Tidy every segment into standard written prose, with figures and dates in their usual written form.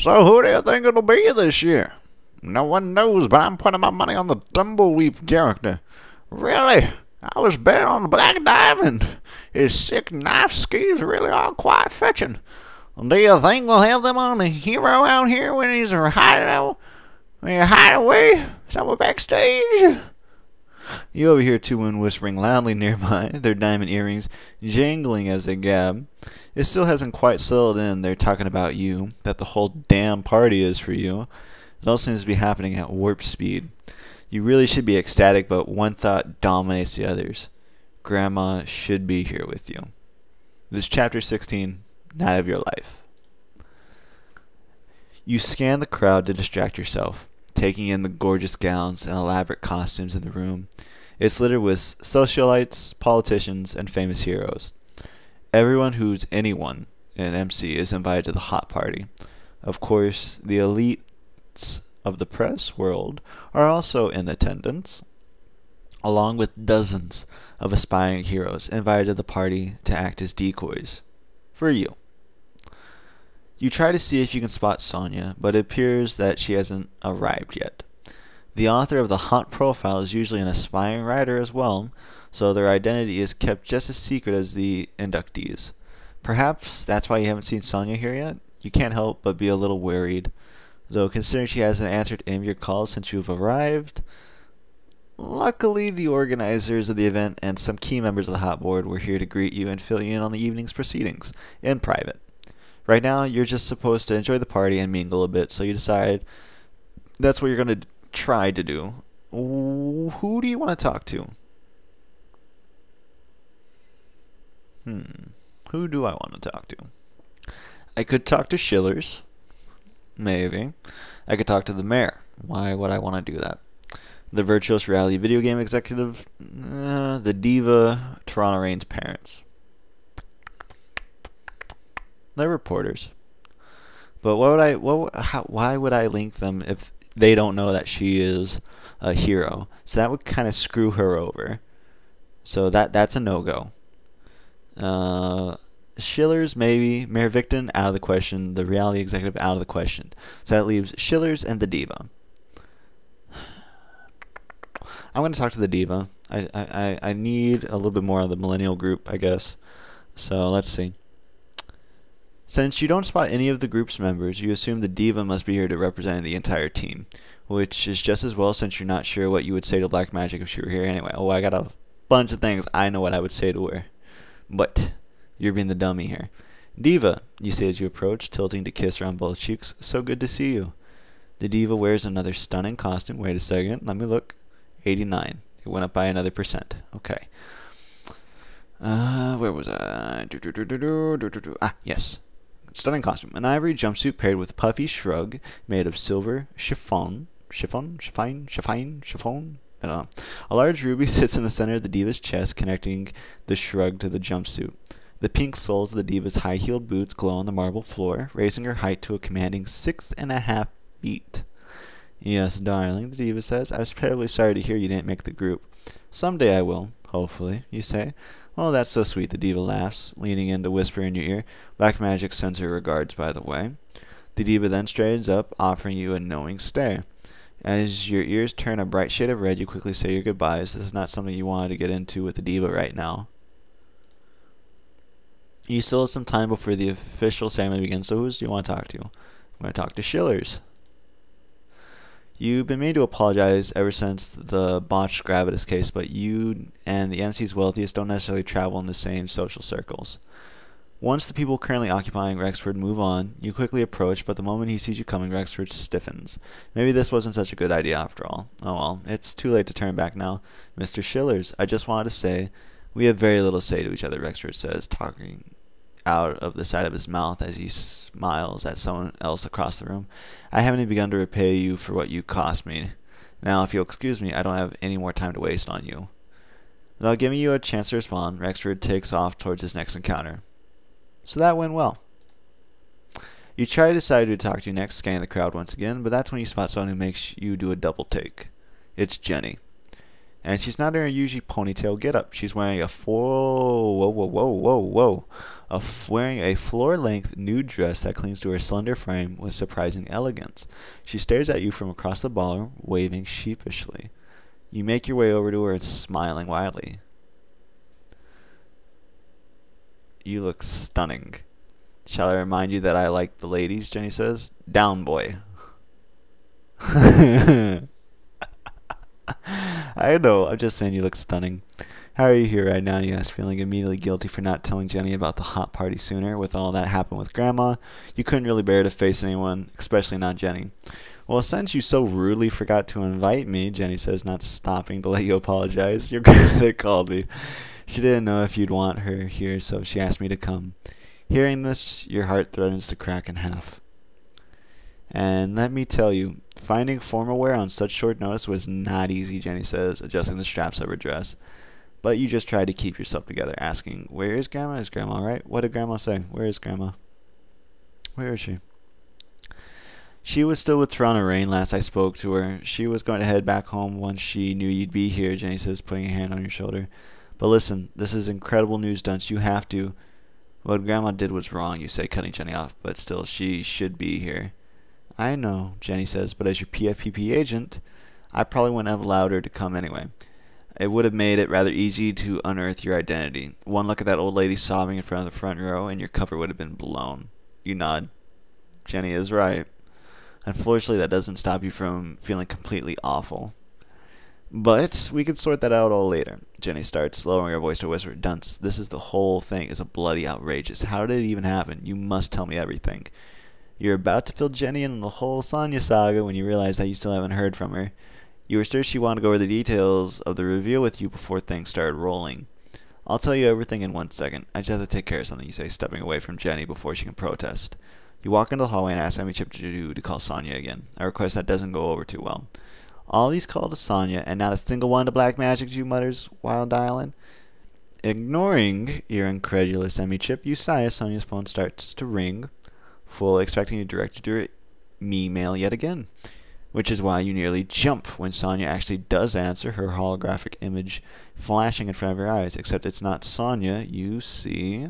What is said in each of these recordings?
So who do you think it'll be this year? No one knows, but I'm putting my money on the Tumbleweave character. Really? I was betting on the Black Diamond. His sick knife skis really are quite fetching. Do you think we'll have them on the hero out here when he's hiding away somewhere backstage? You overhear two women whispering loudly nearby, their diamond earrings jangling as they gab. It still hasn't quite settled in. They're talking about you, that the whole damn party is for you. It all seems to be happening at warp speed. You really should be ecstatic, but one thought dominates the others. Grandma should be here with you. This is chapter 16, Night of Your Life. You scan the crowd to distract yourself, taking in the gorgeous gowns and elaborate costumes in the room. It's littered with socialites, politicians, and famous heroes. Everyone who's anyone in MC is invited to the HoT party. Of course, the elites of the press world are also in attendance, along with dozens of aspiring heroes invited to the party to act as decoys for you. You try to see if you can spot Sonya, but it appears that she hasn't arrived yet. The author of the HoT profile is usually an aspiring writer as well, so their identity is kept just as secret as the inductees. Perhaps that's why you haven't seen Sonya here yet? You can't help but be a little worried, though considering she hasn't answered any of your calls since you've arrived. Luckily, the organizers of the event and some key members of the HoT board were here to greet you and fill you in on the evening's proceedings, in private. Right now, you're just supposed to enjoy the party and mingle a bit, so you decide that's what you're going to try to do. Who do you want to talk to? Who do I want to talk to? I could talk to Shillers. Maybe. I could talk to the mayor. Why would I want to do that? The virtuous reality video game executive. The diva Toronto Reign's parents. They're reporters. But why would I link them if they don't know that she is a hero? So that would kind of screw her over. So that's a no-go. Shillers, maybe. Mayor Victon, out of the question. The reality executive, out of the question. So that leaves Shillers and the diva. I'm going to talk to the diva. I need a little bit more of the millennial group, I guess. So let's see. Since you don't spot any of the group's members, you assume the diva must be here to represent the entire team, which is just as well since you're not sure what you would say to Black Magic if she were here anyway. Oh, I got a bunch of things I know what I would say to her. But you're being the dummy here. Diva, you say as you approach, tilting to kiss her on both cheeks. So good to see you. The diva wears another stunning costume. Wait a second. Let me look. 89. It went up by another %. Okay. Where was I? Yes. Stunning costume. An ivory jumpsuit paired with puffy shrug made of silver chiffon. I don't know. A large ruby sits in the center of the diva's chest, connecting the shrug to the jumpsuit. The pink soles of the diva's high-heeled boots glow on the marble floor, raising her height to a commanding 6.5 feet. Yes, darling, the diva says. I was terribly sorry to hear you didn't make the group. Someday I will, hopefully, you say. Oh, that's so sweet, the diva laughs, leaning in to whisper in your ear. Black Magic sends her regards, by the way. The diva then straightens up, offering you a knowing stare. As your ears turn a bright shade of red, you quickly say your goodbyes. This is not something you wanted to get into with the diva right now. You still have some time before the official ceremony begins, so who do you want to talk to? I'm going to talk to Shillers. You've been made to apologize ever since the botched Gravitas case, but you and the MC's wealthiest don't necessarily travel in the same social circles. Once the people currently occupying Rexford move on, you quickly approach, but the moment he sees you coming, Rexford stiffens. Maybe this wasn't such a good idea after all. Oh well, it's too late to turn back now. Mr. Shillers, I just wanted to say, we have very little to say to each other, Rexford says, talking out of the side of his mouth as he smiles at someone else across the room. I haven't even begun to repay you for what you cost me. Now, if you'll excuse me, I don't have any more time to waste on you. Without giving you a chance to respond, Rexford takes off towards his next encounter. So that went well. You try to decide who to talk to next, scanning the crowd once again, but that's when you spot someone who makes you do a double take. It's Jenny. And she's not in her usual ponytail getup. She's wearing a wearing a floor-length nude dress that clings to her slender frame with surprising elegance. She stares at you from across the ballroom, waving sheepishly. You make your way over to her and smiling widely. You look stunning. Shall I remind you that I like the ladies, Jenny says. Down, boy. I know, I'm just saying you look stunning. How are you here right now, you ask, feeling immediately guilty for not telling Jenny about the hot party sooner. With all that happened with Grandma, you couldn't really bear to face anyone, especially not Jenny. Well, since you so rudely forgot to invite me, Jenny says, not stopping to let you apologize. Your grandmother called me. She didn't know if you'd want her here, so she asked me to come. Hearing this, your heart threatens to crack in half. And let me tell you, finding formal wear on such short notice was not easy, Jenny says, adjusting the straps of her dress. But you just tried to keep yourself together, asking, where is Grandma? Is Grandma all right? What did Grandma say? Where is Grandma? Where is she? She was still with Toronto Rain last I spoke to her. She was going to head back home once she knew you'd be here, Jenny says, putting a hand on your shoulder. But listen, this is incredible news, Dunce. You have to. What Grandma did was wrong, you say, cutting Jenny off, but still, she should be here. I know, Jenny says, but as your PFPP agent, I probably wouldn't have allowed her to come anyway. It would have made it rather easy to unearth your identity. One look at that old lady sobbing in front of the front row, and your cover would have been blown. You nod. Jenny is right. Unfortunately, that doesn't stop you from feeling completely awful. But we can sort that out all later. Jenny starts, lowering her voice to a whisper. Dunce, this is the whole thing is a bloody outrageous. How did it even happen? You must tell me everything. You're about to fill Jenny in on the whole Sonya saga when you realize that you still haven't heard from her. You were sure she wanted to go over the details of the reveal with you before things started rolling. I'll tell you everything in 1 second. I just have to take care of something, you say, stepping away from Jenny before she can protest. You walk into the hallway and ask Amichip to call Sonya again, a request that doesn't go over too well. All these call to Sonya, and not a single one to Black Magic, you mutters while dialing. Ignoring your incredulous Amichip, you sigh as Sonya's phone starts to ring, fully expecting you to direct your me-mail yet again. Which is why you nearly jump when Sonya actually does answer, her holographic image flashing in front of your eyes. Except it's not Sonya, you see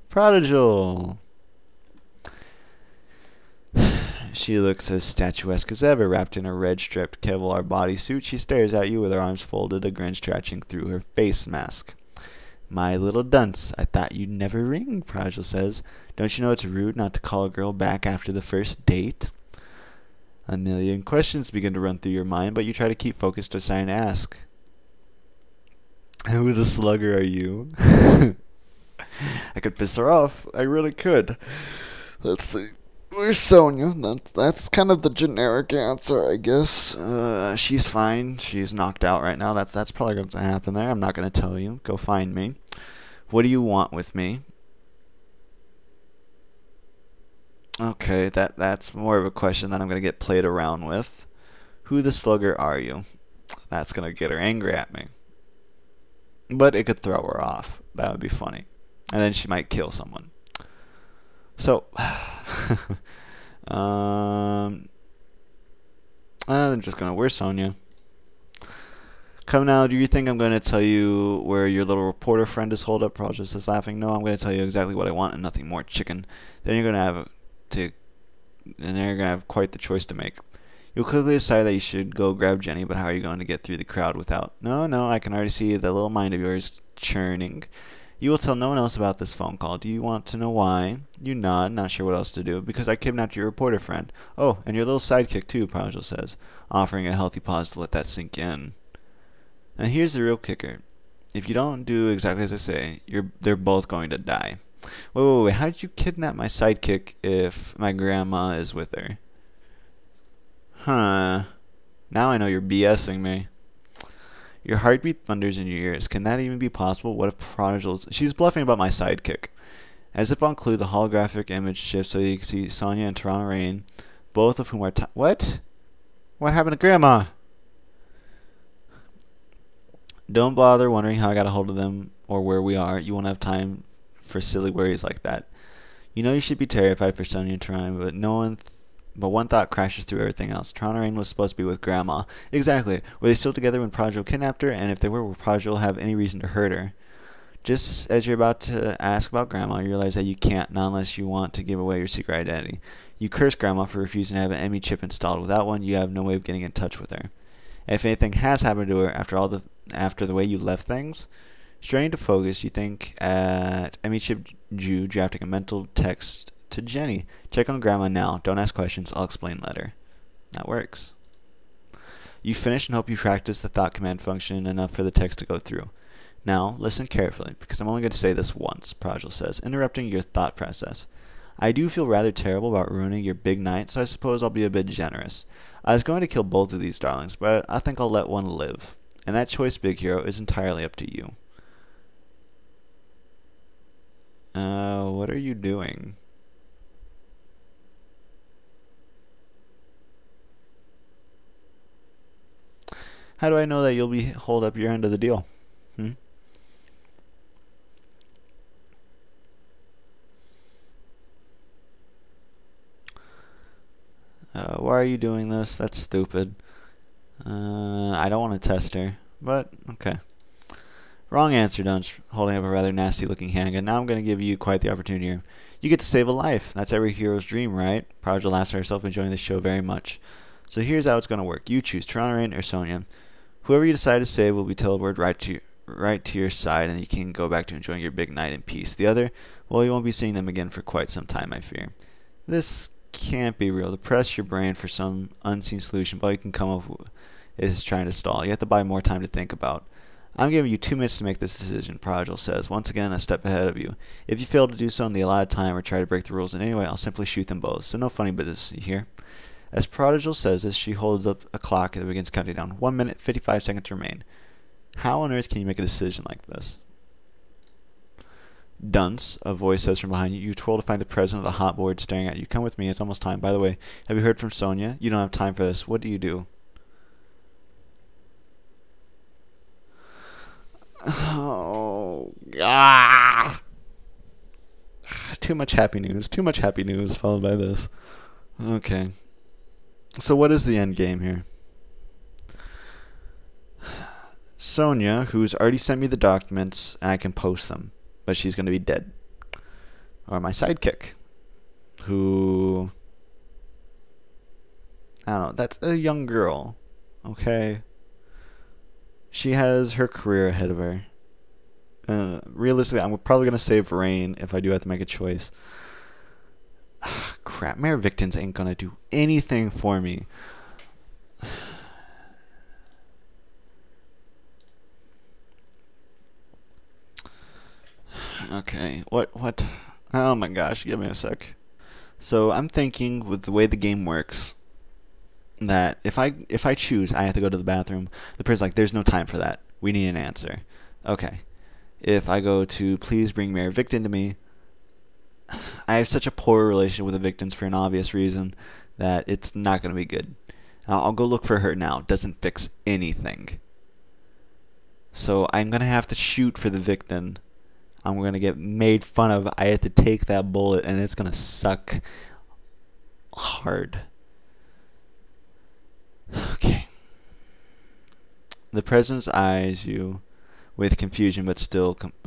Prodigy. She looks as statuesque as ever, wrapped in a red-striped Kevlar bodysuit. She stares at you with her arms folded, a grin stretching through her face mask. My little dunce, I thought you'd never ring, Prodigy says. Don't you know it's rude not to call a girl back after the first date? A million questions begin to run through your mind, but you try to keep focused, deciding to ask. Who the slugger are you? I could piss her off. I really could. Let's see. Where's Sonya? That's kind of the generic answer, I guess. She's fine. She's knocked out right now. That's probably going to happen there. I'm not going to tell you. Go find me. What do you want with me? Okay, that's more of a question that I'm going to get played around with. Who the slugger are you? That's going to get her angry at me. But it could throw her off. That would be funny. And then she might kill someone. So, I'm just gonna. Where's Sonya? Come now. Do you think I'm gonna tell you where your little reporter friend is holed up? Prodigy is laughing. No, I'm gonna tell you exactly what I want and nothing more. Chicken. Then you're gonna have quite the choice to make. You'll quickly decide that you should go grab Jenny, but how are you going to get through the crowd without? No, I can already see the little mind of yours churning. You will tell no one else about this phone call. Do you want to know why? You nod, not sure what else to do. Because I kidnapped your reporter friend. Oh, and your little sidekick too, Prodigy says, offering a healthy pause to let that sink in. And here's the real kicker. If you don't do exactly as I say, they're both going to die. Wait. How did you kidnap my sidekick if my grandma is with her? Huh. Now I know you're BSing me. Your heartbeat thunders in your ears. Can that even be possible? What if Prodigy's... She's bluffing about my sidekick. As if on clue, the holographic image shifts so you can see Sonya and Toronto Rain, both of whom are... What? What happened to Grandma? Don't bother wondering how I got a hold of them or where we are. You won't have time for silly worries like that. You know you should be terrified for Sonya and Toronto, but no one But one thought crashes through everything else. Rain was supposed to be with Grandma. Exactly. Were they still together when Prodigy kidnapped her? And if they were Prodigy have any reason to hurt her? Just as you're about to ask about Grandma, you realize that you can't, not unless you want to give away your secret identity. You curse Grandma for refusing to have an ME chip installed. Without one, you have no way of getting in touch with her. If anything has happened to her after the way you left things, straining to focus, you think at ME chip Jew drafting a mental text to Jenny. Check on Grandma now. Don't ask questions. I'll explain later. That works. You finish and hope you practice the thought command function enough for the text to go through. Now, listen carefully, because I'm only going to say this once, Prodigy says, interrupting your thought process. I do feel rather terrible about ruining your big night, so I suppose I'll be a bit generous. I was going to kill both of these darlings, but I think I'll let one live. And that choice, Big Hero, is entirely up to you. What are you doing? How do I know that you'll hold up your end of the deal? Why are you doing this? That's stupid. I don't want to test her, but okay. Wrong answer, Dunce, holding up a rather nasty looking handgun. Now I'm going to give you quite the opportunity here. You get to save a life. That's every hero's dream, right? Prodigy laughs at herself, enjoying the show very much. So here's how it's going to work. You choose Rain or Sonia. Whoever you decide to save will be teleported right to your side, and you can go back to enjoying your big night in peace. The other, well, you won't be seeing them again for quite some time, I fear. This can't be real. Depress your brain for some unseen solution, but all you can come up with is trying to stall. You have to buy more time to think about. I'm giving you 2 minutes to make this decision, Prodigy says, once again a step ahead of you. If you fail to do so in the allotted time or try to break the rules in any way, I'll simply shoot them both. So no funny business, you hear? As Prodigy says this, she holds up a clock that begins counting down. 1 minute, 55 seconds remain. How on earth can you make a decision like this? Dunce, a voice says from behind you. You twirl to find the president of the HoT board staring at you. Come with me, it's almost time. By the way, have you heard from Sonia? You don't have time for this. What do you do? Oh, ah! Too much happy news. Too much happy news followed by this. Okay. So what is the end game here? Sonia, who's already sent me the documents, and I can post them, but she's going to be dead. Or my sidekick, who, I don't know, that's a young girl, okay? She has her career ahead of her. Realistically, I'm probably going to save Rain if I do have to make a choice. Crap, Mayor Victins ain't going to do anything for me. Okay, what? Oh my gosh, give me a sec. So I'm thinking with the way the game works, that if I choose, I have to go to the bathroom. The person's like, there's no time for that. We need an answer. Okay. If I go to please bring Mayor Victin to me, I have such a poor relationship with the Victins for an obvious reason that it's not going to be good. I'll go look for her now. Doesn't fix anything. So I'm going to have to shoot for the Victin. I'm going to get made fun of. I have to take that bullet, and it's going to suck hard. Okay. The president's eyes you with confusion, but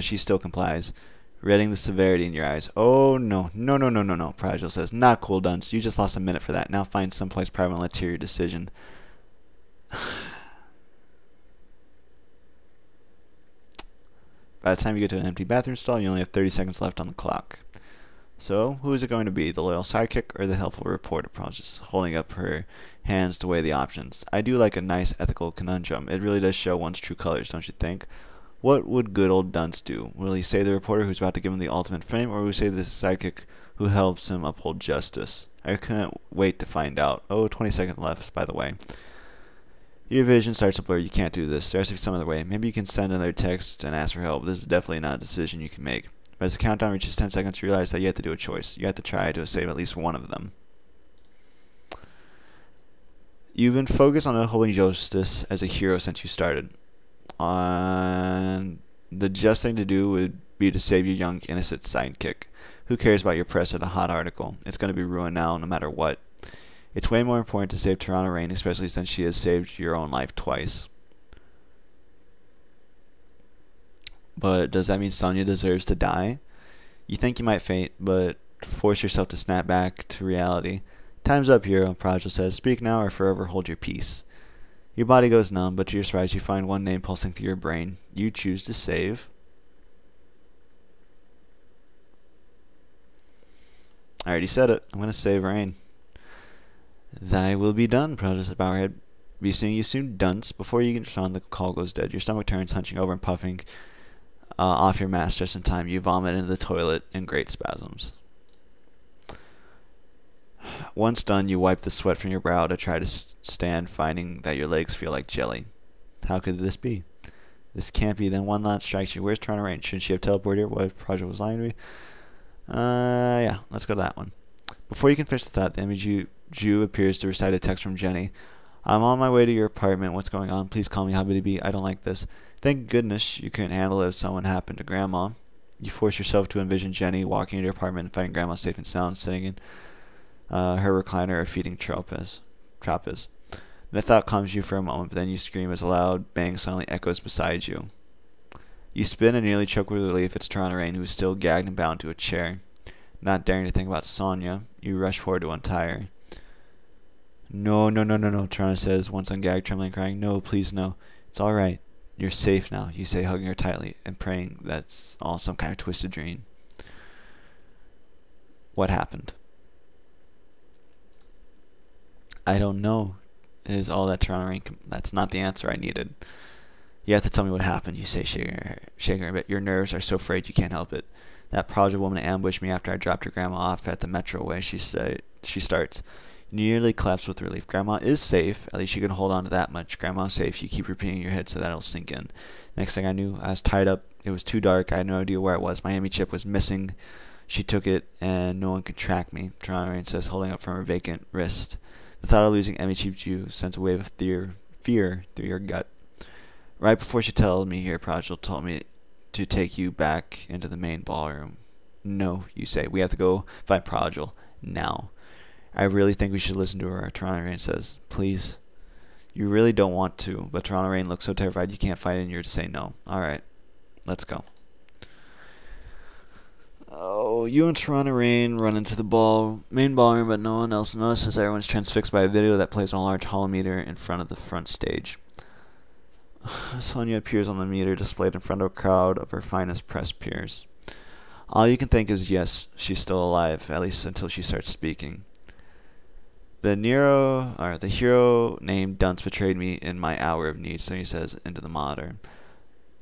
she still complies, reading the severity in your eyes. Oh, no. No, Prodigy says. Not cool, Dunce. You just lost a minute for that. Now find someplace private and let's hear your decision. By the time you get to an empty bathroom stall, you only have 30 seconds left on the clock. So, who is it going to be? The loyal sidekick or the helpful reporter? Just holding up her hands to weigh the options. I do like a nice ethical conundrum. It really does show one's true colors, don't you think? What would good old Dunce do? Will he save the reporter who's about to give him the ultimate fame, or will he save the sidekick who helps him uphold justice? I can't wait to find out. Oh, 20 seconds left, by the way. Your vision starts to blur. You can't do this. There has to be some other way. Maybe you can send another text and ask for help. This is definitely not a decision you can make. But as the countdown reaches 10 seconds, you realize that you have to do a choice. You have to try to save at least one of them. You've been focused on upholding justice as a hero since you started. The just thing to do would be to save your young, innocent sidekick. Who cares about your press or the HoT article? It's going to be ruined now, no matter what. It's way more important to save Toronto Rain, especially since she has saved your own life twice. But does that mean Sonya deserves to die? You think you might faint, but force yourself to snap back to reality. Time's up, hero, Prodigy says. Speak now or forever hold your peace. Your body goes numb, but to your surprise you find one name pulsing through your brain. You choose to save. I already said it. I'm going to save Rain. Thy will be done, Prodigy said, Bowerhead. Be seeing you soon, dunce. Before you can respond, the call goes dead. Your stomach turns, hunching over and puffing off your mask just in time. You vomit into the toilet in great spasms. Once done, you wipe the sweat from your brow to try to stand, finding that your legs feel like jelly. How could this be? This can't be. Then one thought strikes you. Where's Toronto Rain? Shouldn't she have teleported here? What if Prodigy was lying to me? Yeah, let's go to that one. Before you can finish the thought, the image Jew appears to recite a text from Jenny. I'm on my way to your apartment. What's going on? Please call me Habibie. I don't like this. Thank goodness you couldn't handle it if someone happened to Grandma. You force yourself to envision Jenny walking into your apartment and finding Grandma safe and sound, sitting in her recliner or feeding Trappist. The thought calms you for a moment, but then you scream as a loud bang suddenly echoes beside you. You spin and nearly choke with relief. It's Toronto Rain, who is still gagged and bound to a chair. Not daring to think about Sonya, you rush forward to untie her. No, Toronto says, once ungagged, trembling and crying. No, please, no. It's all right. You're safe now, you say, hugging her tightly and praying that's all some kind of twisted dream. What happened? I don't know, is all that Toronto Rain. That's not the answer I needed. You have to tell me what happened, you say, shaking her a bit. Your nerves are so frayed you can't help it. That Prodigy woman ambushed me after I dropped her grandma off at the metro way, she starts. You nearly collapse with relief. Grandma is safe. At least you can hold on to that much. Grandma's safe. You keep repeating in your head so that it'll sink in. Next thing I knew, I was tied up. It was too dark. I had no idea where I was. My Amy chip was missing. She took it, and no one could track me, Toronto Rain says, holding up from her vacant wrist. The thought of losing Emmy Cheap Jew sends a wave of fear through your gut. Right before she told me here, Prodigy told me to take you back into the main ballroom. No, you say. We have to go find Prodigy now. I really think we should listen to her, Toronto Rain says. Please. You really don't want to, but Toronto Rain looks so terrified you can't fight it in you to say no. Alright, let's go. Oh, you and Toronto Rain run into the main ballroom, but no one else notices. Everyone's transfixed by a video that plays on a large holometer in front of the front stage. Sonya appears on the meter displayed in front of a crowd of her finest press peers. All you can think is yes, she's still alive, at least until she starts speaking. The hero named Dunce betrayed me in my hour of need, Sonya says into the monitor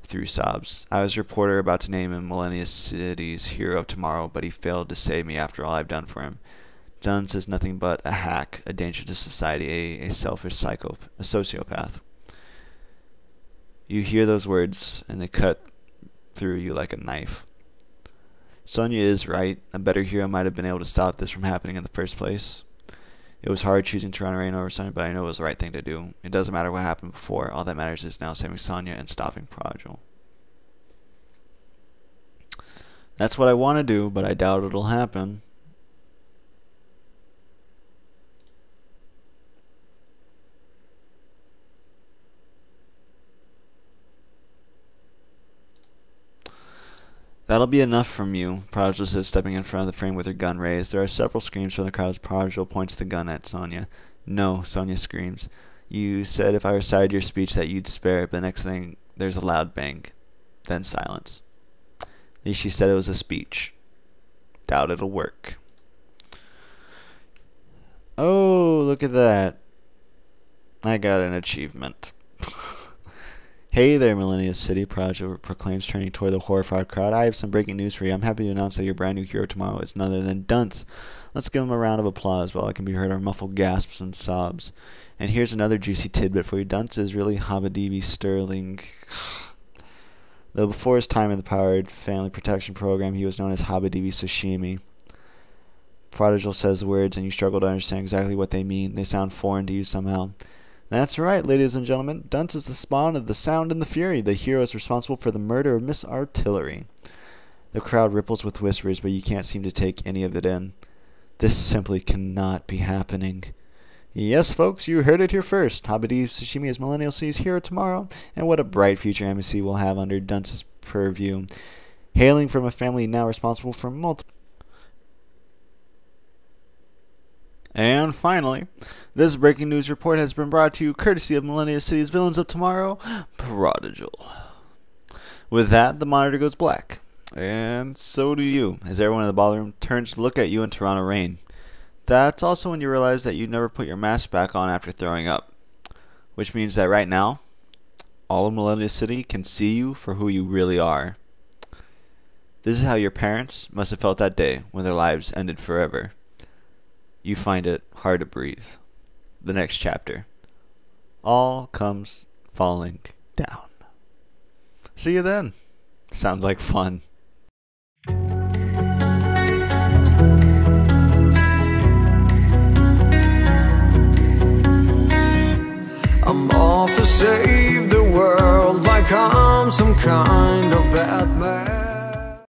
through sobs. I was a reporter about to name him Millennia City's hero of tomorrow, but he failed to save me after all I've done for him. Dunce is nothing but a hack, a danger to society, a selfish a sociopath. You hear those words, and they cut through you like a knife. Sonya is right. A better hero might have been able to stop this from happening in the first place. It was hard choosing Toronto Rain over Sonya, but I know it was the right thing to do. It doesn't matter what happened before. All that matters is now saving Sonya and stopping Prodigy. That's what I want to do, but I doubt it'll happen. That'll be enough from you, Prodigy says, stepping in front of the frame with her gun raised. There are several screams from the crowd as Prodigy points the gun at Sonya. No, Sonya screams. You said if I recited your speech that you'd spare it, but the next thing, there's a loud bang. Then silence. At least she said it was a speech. Doubt it'll work. Oh, look at that. I got an achievement. Hey there, Millennia City, Prodigy proclaims, turning toward the horrified crowd. I have some breaking news for you. I'm happy to announce that your brand new hero tomorrow is none other than Dunce. Let's give him a round of applause while I can be heard our muffled gasps and sobs. And here's another juicy tidbit for you. Dunce is really Habibie Sterling. Though before his time in the Powered Family Protection Program, he was known as Habibie Sashimi. Prodigy says the words, and you struggle to understand exactly what they mean. They sound foreign to you somehow. That's right, ladies and gentlemen. Dunce is the spawn of the Sound and the Fury. The hero is responsible for the murder of Miss Artillery. The crowd ripples with whispers, but you can't seem to take any of it in. This simply cannot be happening. Yes, folks, you heard it here first. Habibti Sashimi is Millennial City's hero tomorrow, and what a bright future embassy will have under Dunce's purview. Hailing from a family now responsible for multiple... And finally, this breaking news report has been brought to you courtesy of Millennial City's Villains of Tomorrow, Prodigy. With that, the monitor goes black. And so do you, as everyone in the ballroom turns to look at you in Toronto rain. That's also when you realize that you never put your mask back on after throwing up. Which means that right now, all of Millennial City can see you for who you really are. This is how your parents must have felt that day when their lives ended forever. You find it hard to breathe. The next chapter. All comes falling down. See you then. Sounds like fun. I'm off to save the world like I'm some kind of Batman.